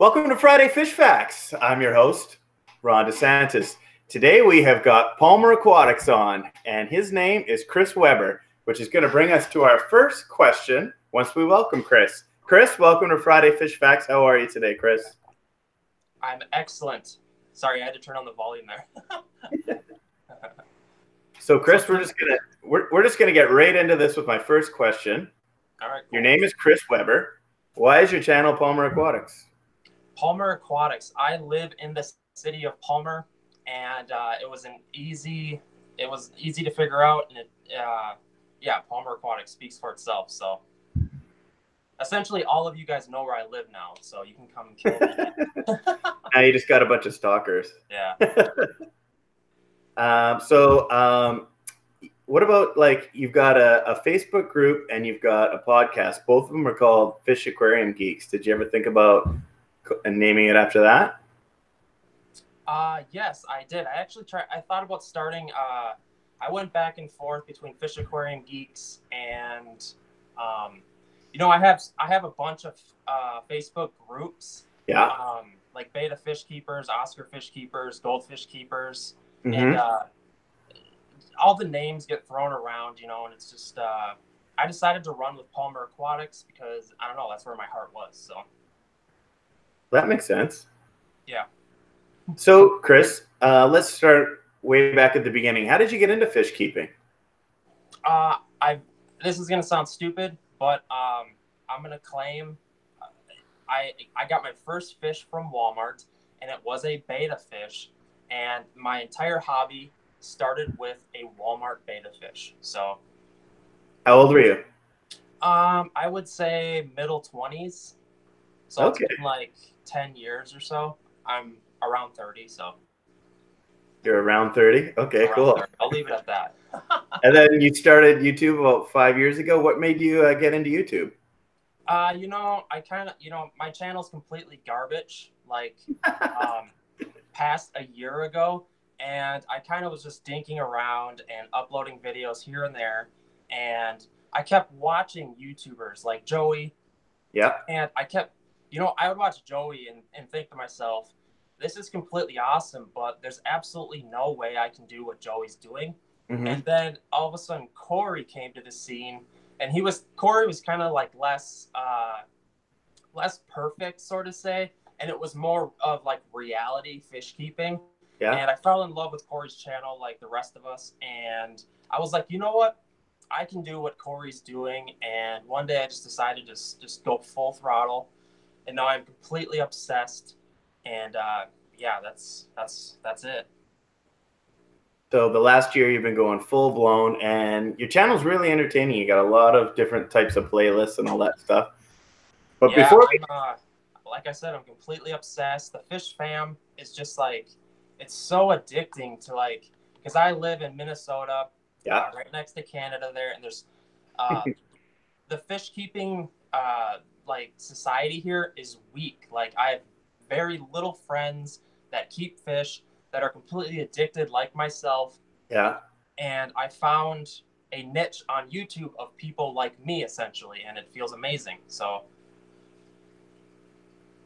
Welcome to Friday Fish Facts. I'm your host, Ron DeSantis. Today we have got Palmer Aquatics on, and his name is Chris Weber, which is going to bring us to our first question once we welcome Chris. Chris, welcome to Friday Fish Facts. How are you today, Chris? I'm excellent. Sorry, I had to turn on the volume there. So, Chris, we're just gonna get right into this with my first question. All right. Cool. Your name is Chris Weber. Why is your channel Palmer Aquatics? Palmer Aquatics. I live in the city of Palmer, and it was easy to figure out, and Palmer Aquatics speaks for itself. So essentially, all of you guys know where I live now, so you can come kill me. Now you just got a bunch of stalkers. Yeah. What about, like, you've got a Facebook group and you've got a podcast. Both of them are called Fish Aquarium Geeks. Did you ever think about naming it after that? Yes, I did. I thought about starting. I went back and forth between Fish Aquarium Geeks and, I have a bunch of Facebook groups. Yeah. Like Beta Fish Keepers, Oscar Fish Keepers, Goldfish Keepers, Mm-hmm. and all the names get thrown around, and it's just I decided to run with Palmer Aquatics because I don't know, that's where my heart was. So that makes sense. Yeah. So, Chris, let's start way back at the beginning. How did you get into fish keeping? This is gonna sound stupid, but I'm gonna claim I got my first fish from Walmart, and it was a beta fish, and my entire hobby started with a Walmart beta fish. So how old were you? I would say middle 20s. So okay. It's been like 10 years or so. I'm around 30, so. You're around 30? Okay, around cool. 30. I'll leave it at that. And then you started YouTube about 5 years ago. What made you get into YouTube? I kind of, my channel's completely garbage, like past a year ago. And I kind of was just dinking around and uploading videos here and there. And I kept watching YouTubers like Joey. Yeah. And I kept, I would watch Joey and think to myself, this is completely awesome, but there's absolutely no way I can do what Joey's doing. Mm-hmm. And then all of a sudden Corey came to the scene, and Corey was kind of like less perfect, sort of say. And it was more of like reality fish keeping. Yeah. And I fell in love with Corey's channel like the rest of us. And I was like, you know what? I can do what Corey's doing. And one day I just decided to just go full throttle. And now I'm completely obsessed. And that's it. So the last year you've been going full blown, and your channel's really entertaining. You got a lot of different types of playlists and all that stuff. But yeah, before like I said, I'm completely obsessed. The Fish Fam is just like, it's so addicting to, like, because I live in Minnesota, right next to Canada there, and there's the fish keeping like society here is weak. Like, I have very little friends that keep fish that are completely addicted like myself. Yeah. And I found a niche on YouTube of people like me, essentially, and it feels amazing. So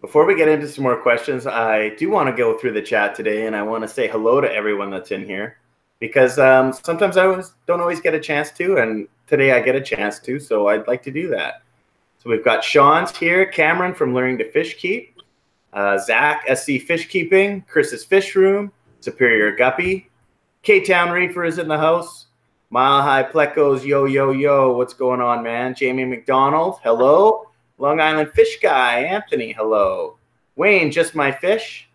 before we get into some more questions, I do want to go through the chat today, and I want to say hello to everyone that's in here, because sometimes I don't always get a chance to, and today I get a chance to, so I'd like to do that. So we've got Sean's here, Cameron from Learning to Fish Keep, Zach, SC Fish Keeping, Chris's Fish Room, Superior Guppy, K-Town Reefer is in the house, Mile High Plecos, yo, what's going on, man? Jamie McDonald, hello. Long Island Fish Guy, Anthony, hello. Wayne, Just My Fish.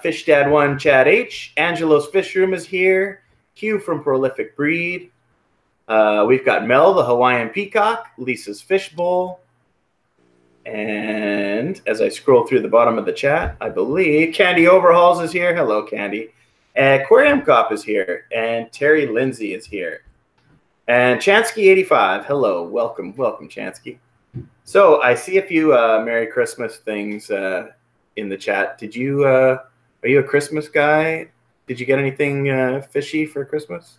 Fish Dad 1, Chad H. Angelo's Fish Room is here. Hugh from Prolific Breed. We've got Mel, the Hawaiian Peacock. Lisa's Fish Bowl. And as I scroll through the bottom of the chat, I believe Candy Overhauls is here. Hello, Candy. Aquarium Cop is here. And Terry Lindsay is here. And Chansky85, hello. Welcome, Chansky. So I see a few Merry Christmas things in the chat. Did you are you a Christmas guy? Did you get anything fishy for Christmas?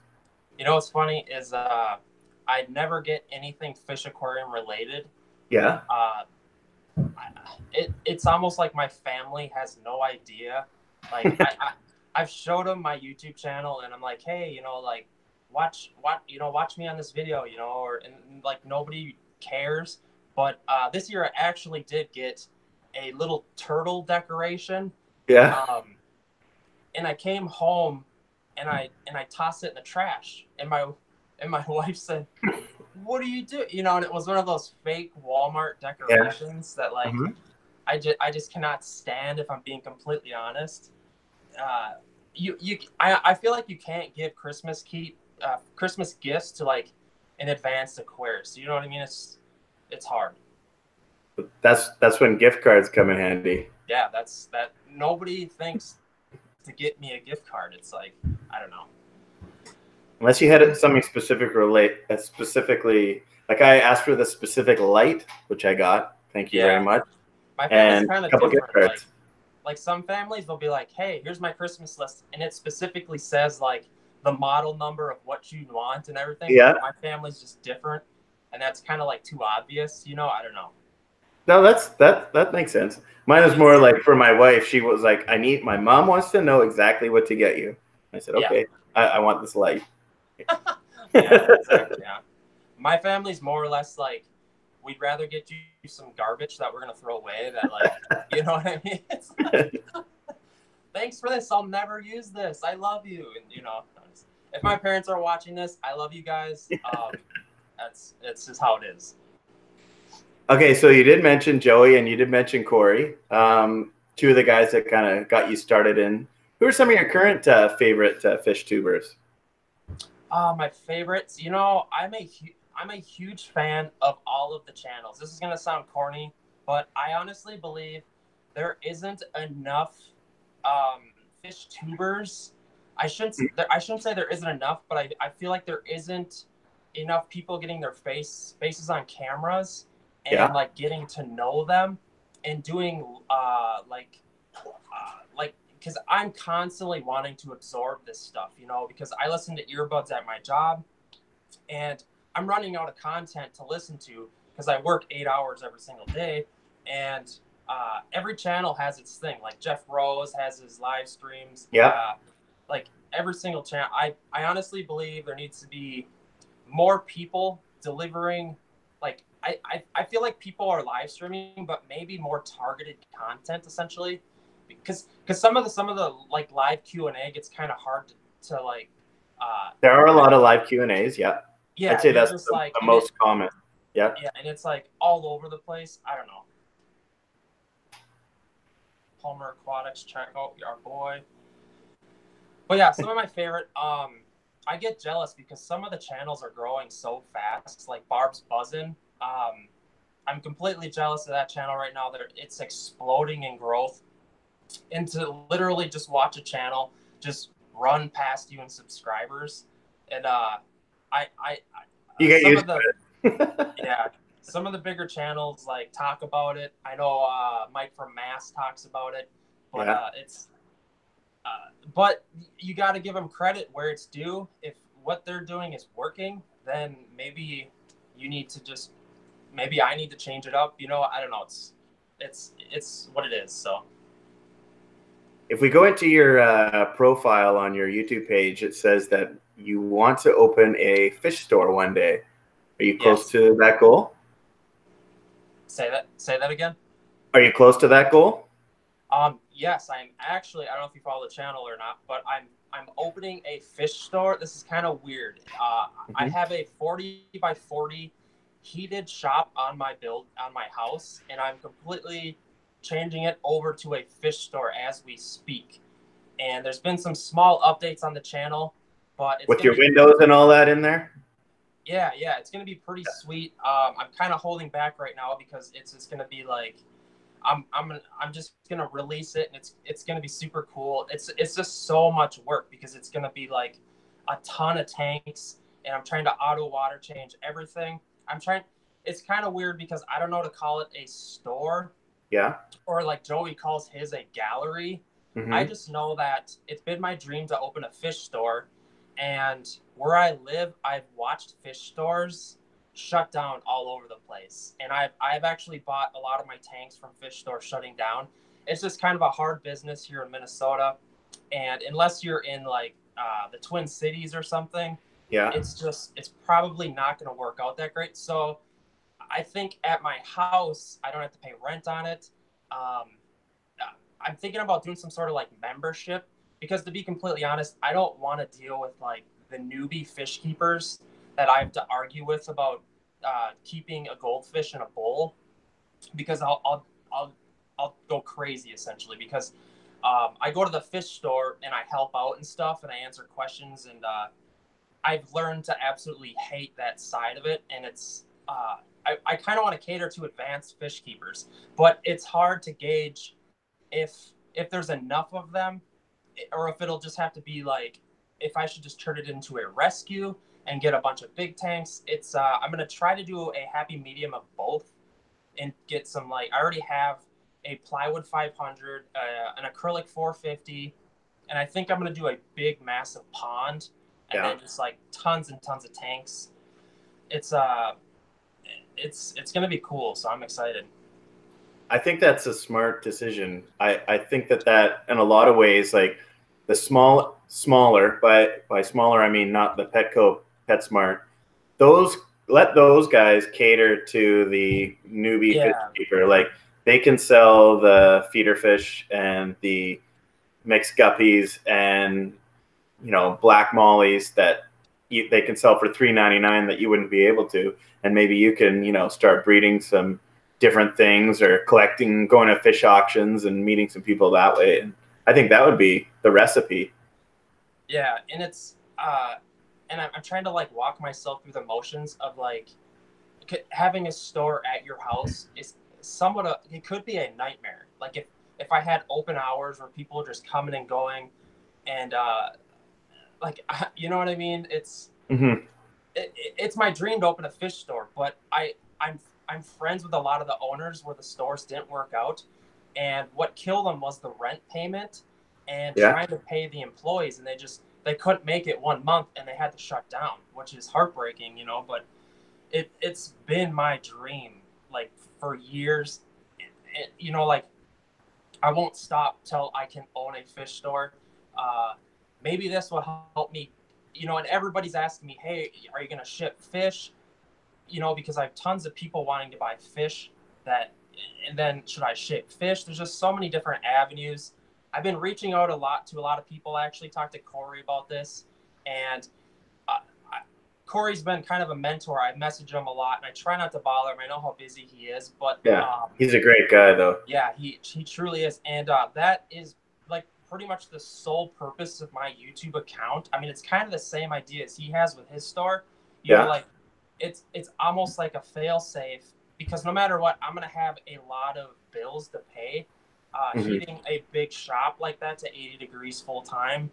You know what's funny is I never get anything fish aquarium related. Yeah. It's almost like my family has no idea. Like I've showed them my YouTube channel and I'm like, hey, you know, like watch me on this video, you know, and like nobody cares. But this year I actually did get a little turtle decoration. Yeah. And I came home and I tossed it in the trash. And my wife said, what do you do? You know, and it was one of those fake Walmart decorations that like I just cannot stand, if I'm being completely honest. I feel like you can't give Christmas gifts to like an advanced Aquarius. You know what I mean? It's hard. That's when gift cards come in handy. Yeah, that nobody thinks to get me a gift card. It's like, I don't know. Unless you had something specifically, like I asked for the specific light, which I got. Thank you very much. My family's kind of different. Gift cards. Like some families will be like, hey, here's my Christmas list. And it specifically says like the model number of what you want and everything. Yeah. But my family's just different. And that's kind of like too obvious, you know? I don't know. No, that makes sense. Mine is more like for my wife. She was like, my mom wants to know exactly what to get you. I said, okay, I want this light. Yeah, exactly. Yeah. My family's more or less like, we'd rather get you some garbage that we're going to throw away that like, you know what I mean? It's like, thanks for this. I'll never use this. I love you. And you know, if my parents are watching this, I love you guys. It's just how it is. Okay. So you did mention Joey and you did mention Corey. Two of the guys that kind of got you started in. Who are some of your current favorite fish tubers? My favorites, you know, I'm a huge fan of all of the channels. This is going to sound corny, but I honestly believe there isn't enough fish tubers. I shouldn't say there isn't enough, but I feel like there isn't enough people getting their faces on cameras and like getting to know them and doing because I'm constantly wanting to absorb this stuff, you know, because I listen to earbuds at my job and I'm running out of content to listen to because I work 8 hours every single day. And every channel has its thing. Like Jeff Rose has his live streams. Yeah. Like every single channel. I honestly believe there needs to be more people delivering. Like I feel like people are live streaming, but maybe more targeted content essentially. Because some of the like live Q&A gets kind of hard to like. There are a lot of live Q&As. Yeah. Yeah, I'd say that's the most common. Yeah. Yeah, and it's like all over the place. I don't know. Palmer Aquatics, check out our boy. But yeah, some of my favorite. I get jealous because some of the channels are growing so fast. Like Barb's Buzzin'. I'm completely jealous of that channel right now. It's exploding in growth. And to literally just watch a channel just run past you in subscribers, and you get used to it. Yeah, some of the bigger channels like talk about it. I know Mike from Mass talks about it, but but you got to give them credit where it's due. If what they're doing is working, then maybe you need to just maybe I need to change it up. You know, I don't know. It's what it is. So. If we go into your profile on your YouTube page, it says that you want to open a fish store one day. Are you close to that goal? Say that again. Are you close to that goal? Yes, I'm actually. I don't know if you follow the channel or not, but I'm opening a fish store. This is kind of weird. I have a 40 by 40 heated shop on my house, and I'm completely changing it over to a fish store as we speak. And there's been some small updates on the channel, but with your windows and all that in there. Yeah, it's gonna be pretty sweet. I'm kind of holding back right now because it's just gonna be like, I'm just gonna release it and it's gonna be super cool. It's just so much work because it's gonna be like a ton of tanks and I'm trying to auto water change everything. It's kind of weird because I don't know to call it a store. Yeah. Or like Joey calls his a gallery. I just know that it's been my dream to open a fish store. And where I live, I've watched fish stores shut down all over the place. And I've actually bought a lot of my tanks from fish stores shutting down. It's just kind of a hard business here in Minnesota. And unless you're in like the Twin Cities or something, yeah, it's probably not going to work out that great. So I think at my house, I don't have to pay rent on it. I'm thinking about doing some sort of like membership, because to be completely honest, I don't want to deal with like the newbie fish keepers that I have to argue with about keeping a goldfish in a bowl, because I'll go crazy essentially, because I go to the fish store and I help out and stuff and I answer questions, and I've learned to absolutely hate that side of it. And it's I kind of want to cater to advanced fish keepers, but it's hard to gauge if there's enough of them, or if it'll just have to be like, if I should just turn it into a rescue and get a bunch of big tanks. It's I'm gonna try to do a happy medium of both, and get some, like, I already have a plywood 500, an acrylic 450, and I think I'm gonna do a big massive pond, and then just like tons and tons of tanks. It's gonna be cool, so I'm excited. I think that's a smart decision. I think that in a lot of ways, like the smaller, by smaller I mean not the Petco PetSmart, let those guys cater to the newbie fish keeper. Like they can sell the feeder fish and the mixed guppies and black mollies that they can sell for $3.99 that you wouldn't be able to, and maybe you can start breeding some different things or going to fish auctions and meeting some people that way. And I think that would be the recipe. Yeah, and it's and I'm trying to like walk myself through the motions of like having a store at your house is somewhat it could be a nightmare. Like if I had open hours where people are just coming and going, and like you know what I mean? It's it's my dream to open a fish store, but I'm friends with a lot of the owners where the stores didn't work out, and what killed them was the rent payment and trying to pay the employees, and they couldn't make it 1 month and they had to shut down, which is heartbreaking, but it's been my dream like for years. Like I won't stop till I can own a fish store. Maybe this will help me, and everybody's asking me, hey, are you going to ship fish? Because I have tons of people wanting to buy fish and then should I ship fish? There's just so many different avenues. I've been reaching out to a lot of people. I actually talked to Corey about this, and Corey's been kind of a mentor. I message him a lot, and I try not to bother him. I know how busy he is, but he's a great guy, though. Yeah, he truly is, and that is like pretty much the sole purpose of my YouTube account. I mean, it's kind of the same idea as he has with his store. Like it's almost like a fail safe, because no matter what, I'm gonna have a lot of bills to pay. Heating a big shop like that to 80 degrees full time,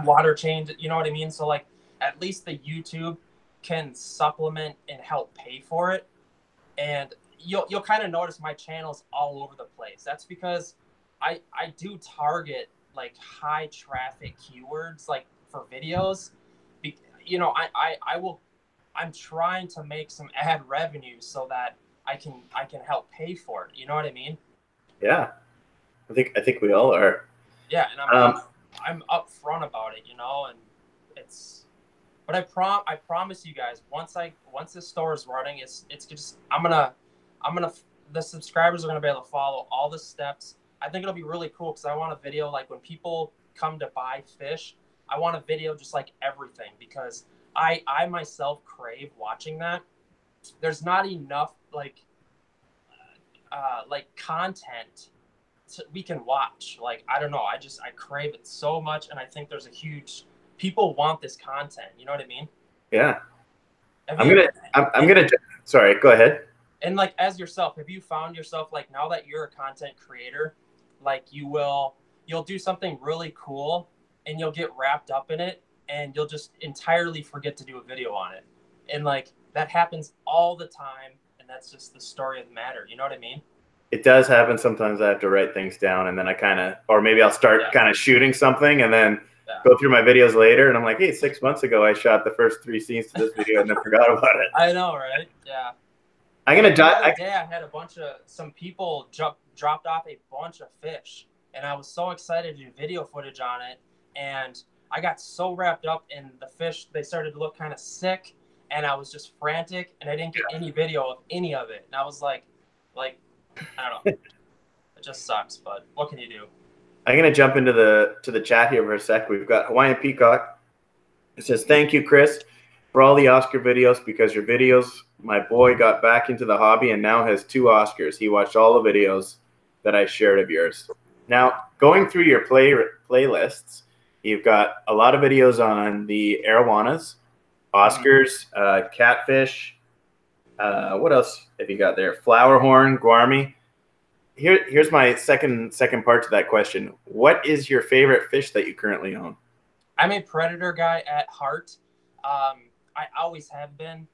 water change, you know what I mean? So like at least the YouTube can supplement and help pay for it. And you'll kind of notice my channel's all over the place. That's because I do target like high traffic keywords like for videos. I'm trying to make some ad revenue so that I can help pay for it. You know what I mean? Yeah. I think we all are. Yeah, and I'm upfront about it, and it's. But I promise you guys, once the store is running, it's just the subscribers are gonna be able to follow all the steps. I think it'll be really cool, because I want a video like when people come to buy fish, I want a video just like everything, because I myself crave watching that. There's not enough like content we can watch. Like, I don't know, I crave it so much, and I think there's people want this content, you know what I mean? Yeah. I'm gonna sorry, go ahead. And like, as yourself, have you found yourself, like, now that you're a content creator, like you'll do something really cool and you'll get wrapped up in it and you'll just entirely forget to do a video on it, and like that happens all the time, and that's just the story of the matter, you know what I mean? It does happen sometimes. I have to write things down, and then or maybe I'll start kind of shooting something, and then go through my videos later, and I'm like, hey, 6 months ago I shot the first 3 scenes to this video and then forgot about it. I know, right? Yeah. I'm gonna the other day I had some people dropped off a bunch of fish, and I was so excited to do video footage on it, and I got so wrapped up in the fish, they started to look kind of sick, and I was just frantic, and I didn't get any video of any of it. And I was like, I don't know. It just sucks, but what can you do? I'm gonna jump into the chat here for a sec. We've got Hawaiian Peacock. It says, thank you, Chris, for all the Oscar videos, because your videos, my boy got back into the hobby and now has 2 Oscars. He watched all the videos that I shared of yours. Now, going through your playlists, you've got a lot of videos on the arowanas, Oscars, catfish. What else have you got there? Flowerhorn, Guarmy. Here's my second part to that question. What is your favorite fish that you currently own? I'm a predator guy at heart. I always have been.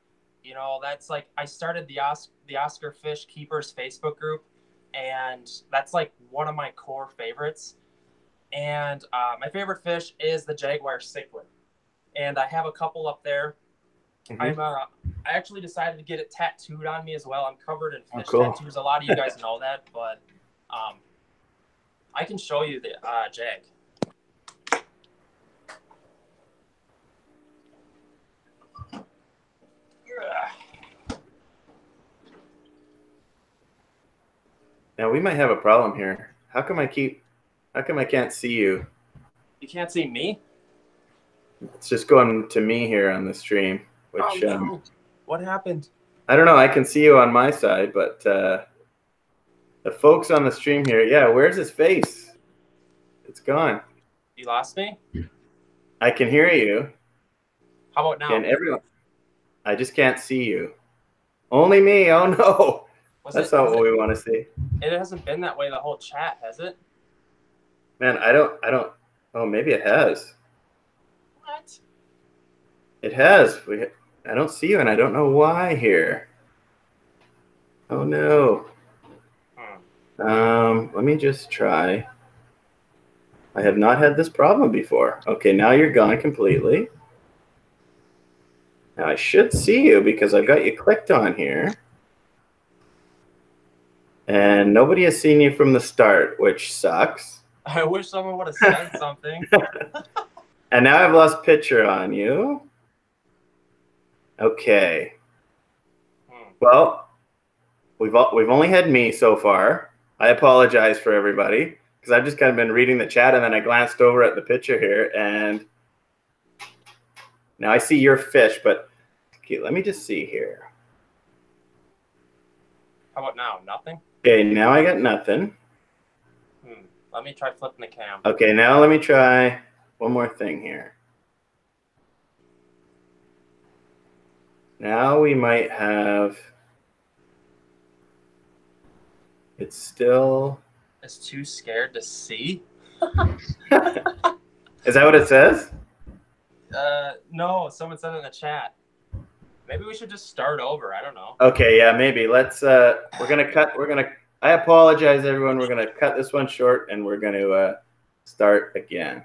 You know, that's like, I started the Oscar Fish Keepers Facebook group, and that's like one of my core favorites. And my favorite fish is the jaguar cichlid, and I have a couple up there. I actually decided to get it tattooed on me as well. I'm covered in fish tattoos. A lot of you guys know that, but I can show you the jag. Now we might have a problem here. How come I can't see you? You can't see me? It's just going to me here on the stream. Which, no. What happened? I don't know. I can see you on my side, but the folks on the stream here, yeah, where's his face? It's gone. You lost me? I can hear you. How about now? And everyone, I just can't see you. Only me. Oh no. That's not what we want to see. It hasn't been that way the whole chat, has it? Man, I don't. Oh, maybe it has. What? It has. I don't see you, and I don't know why here. Oh no. Let me just try. I have not had this problem before. Okay, now you're gone completely. Now I should see you because I've got you clicked on here. And nobody has seen you from the start, which sucks. I wish someone would have said something. And now I've lost picture on you. Okay. Well, we've only had me so far. I apologize for everybody because I've just kind of been reading the chat, and then I glanced over at the picture here, and now I see your fish. But okay, let me just see here. How about now? Nothing? Okay, now I got nothing. Let me try flipping the cam. Okay, now let me try one more thing here. Now we might have... It's still... It's too scared to see? Is that what it says? No, someone said it in the chat. Maybe we should just start over. I don't know. Okay, yeah, maybe. Let's we're gonna cut. I apologize, everyone. We're gonna cut this one short, and we're gonna start again.